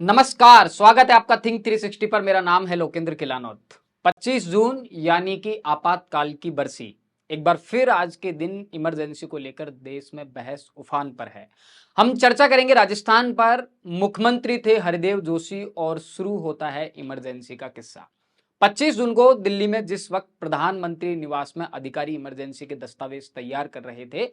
नमस्कार, स्वागत है आपका थिंक 360 पर। मेरा नाम है लोकेंद्र किलानौत। 25 जून यानी कि आपातकाल की बरसी। एक बार फिर आज के दिन इमरजेंसी को लेकर देश में बहस उफान पर है। हम चर्चा करेंगे राजस्थान पर। मुख्यमंत्री थे हरिदेव जोशी और शुरू होता है इमरजेंसी का किस्सा। 25 जून को दिल्ली में जिस वक्त प्रधानमंत्री निवास में अधिकारी इमरजेंसी के दस्तावेज तैयार कर रहे थे,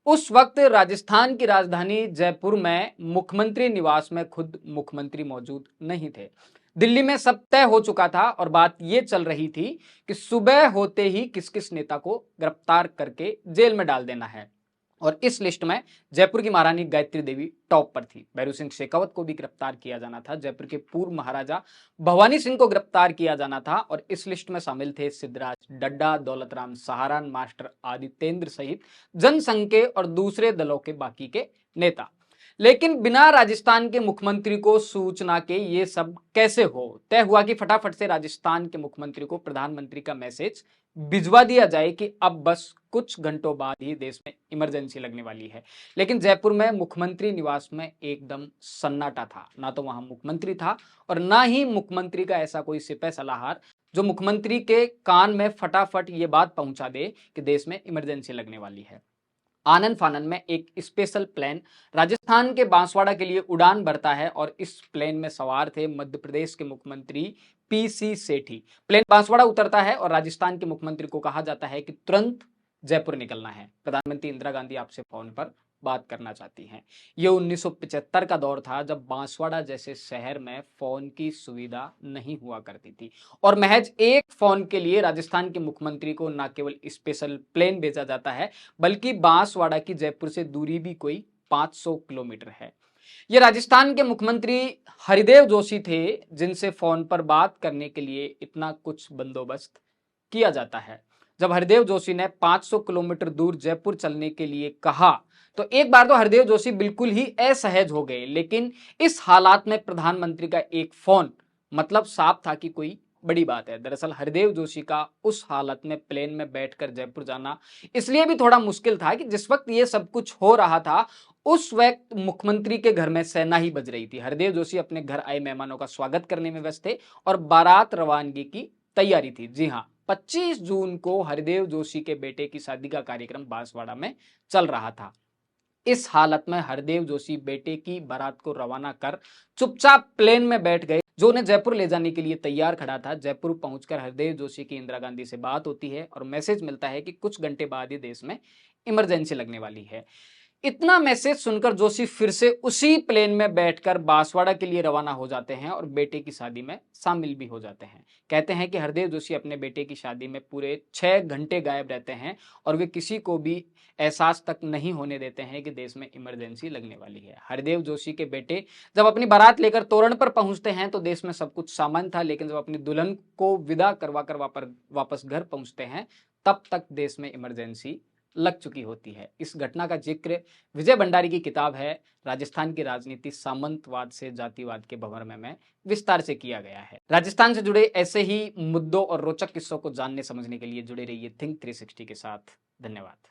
उस वक्त राजस्थान की राजधानी जयपुर में मुख्यमंत्री निवास में खुद मुख्यमंत्री मौजूद नहीं थे। दिल्ली में सब तय हो चुका था और बात यह चल रही थी कि सुबह होते ही किस किस नेता को गिरफ्तार करके जेल में डाल देना है। और इस लिस्ट में जयपुर की महारानी गायत्री देवी टॉप पर थी। भैरू सिंह शेखावत को भी गिरफ्तार किया जाना था। जयपुर के पूर्व महाराजा भवानी सिंह को गिरफ्तार किया जाना था। और इस लिस्ट में शामिल थे सिद्धराज डड्डा, दौलतराम सहारण, मास्टर आदित्येंद्र सहित जनसंघ के और दूसरे दलों के बाकी के नेता। लेकिन बिना राजस्थान के मुख्यमंत्री को सूचना के ये सब कैसे हो? तय हुआ कि फटाफट से राजस्थान के मुख्यमंत्री को प्रधानमंत्री का मैसेज भिजवा दिया जाए कि अब बस कुछ घंटों बाद ही देश में इमरजेंसी लगने वाली है। लेकिन जयपुर में मुख्यमंत्री निवास में एकदम सन्नाटा था। ना तो वहां मुख्यमंत्री था और ना ही मुख्यमंत्री का ऐसा कोई सिपह सलाहकार जो मुख्यमंत्री के कान में फटाफट ये बात पहुंचा दे कि देश में इमरजेंसी लगने वाली है। आनन फानन में एक स्पेशल प्लेन राजस्थान के बांसवाड़ा के लिए उड़ान भरता है और इस प्लेन में सवार थे मध्य प्रदेश के मुख्यमंत्री पीसी सेठी। प्लेन बांसवाड़ा उतरता है और राजस्थान के मुख्यमंत्री को कहा जाता है कि तुरंत जयपुर निकलना है। प्रधानमंत्री इंदिरा गांधी आपसे फोन पर बात करना चाहती हैं। ये 1975 का दौर था जब बांसवाड़ा जैसे शहर में फोन की सुविधा नहीं हुआ करती थी और महज एक फोन के लिए राजस्थान के मुख्यमंत्री को न केवल स्पेशल प्लेन भेजा जाता है बल्कि बांसवाड़ा की जयपुर से दूरी भी कोई 500 किलोमीटर है। ये राजस्थान के मुख्यमंत्री हरिदेव जोशी थे जिनसे फोन पर बात करने के लिए इतना कुछ बंदोबस्त किया जाता है। जब हरिदेव जोशी ने 500 किलोमीटर दूर जयपुर चलने के लिए कहा तो एक बार तो हरिदेव जोशी बिल्कुल ही असहज हो गए। लेकिन इस हालात में प्रधानमंत्री का एक फोन मतलब साफ था कि कोई बड़ी बात है। दरअसल हरिदेव जोशी का उस हालत में प्लेन में बैठकर जयपुर जाना इसलिए भी थोड़ा मुश्किल था कि जिस वक्त ये सब कुछ हो रहा था उस वक्त मुख्यमंत्री के घर में शहनाई बज रही थी। हरिदेव जोशी अपने घर आए मेहमानों का स्वागत करने में व्यस्त थे और बारात रवानगी की तैयारी थी। जी हाँ, 25 जून को हरिदेव जोशी के बेटे की शादी का कार्यक्रम बांसवाड़ा में चल रहा था। इस हालत में हरदेव जोशी बेटे की बारात को रवाना कर चुपचाप प्लेन में बैठ गए जो उन्हें जयपुर ले जाने के लिए तैयार खड़ा था। जयपुर पहुंचकर हरदेव जोशी की इंदिरा गांधी से बात होती है और मैसेज मिलता है कि कुछ घंटे बाद ही देश में इमरजेंसी लगने वाली है। इतना मैसेज सुनकर जोशी फिर से उसी प्लेन में बैठकर बांसवाड़ा के लिए रवाना हो जाते हैं और बेटे की शादी में शामिल भी हो जाते हैं। कहते हैं कि हरदेव जोशी अपने बेटे की शादी में पूरे 6 घंटे गायब रहते हैं और वे किसी को भी एहसास तक नहीं होने देते हैं कि देश में इमरजेंसी लगने वाली है। हरदेव जोशी के बेटे जब अपनी बारात लेकर तोरण पर पहुंचते हैं तो देश में सब कुछ सामान्य था। लेकिन जब अपनी दुल्हन को विदा करवा कर वापस घर पहुंचते हैं तब तक देश में इमरजेंसी लग चुकी होती है। इस घटना का जिक्र विजय भंडारी की किताब है राजस्थान की राजनीति सामंतवाद से जातिवाद के भंवर में विस्तार से किया गया है। राजस्थान से जुड़े ऐसे ही मुद्दों और रोचक किस्सों को जानने समझने के लिए जुड़े रहिए थिंक 360 के साथ। धन्यवाद।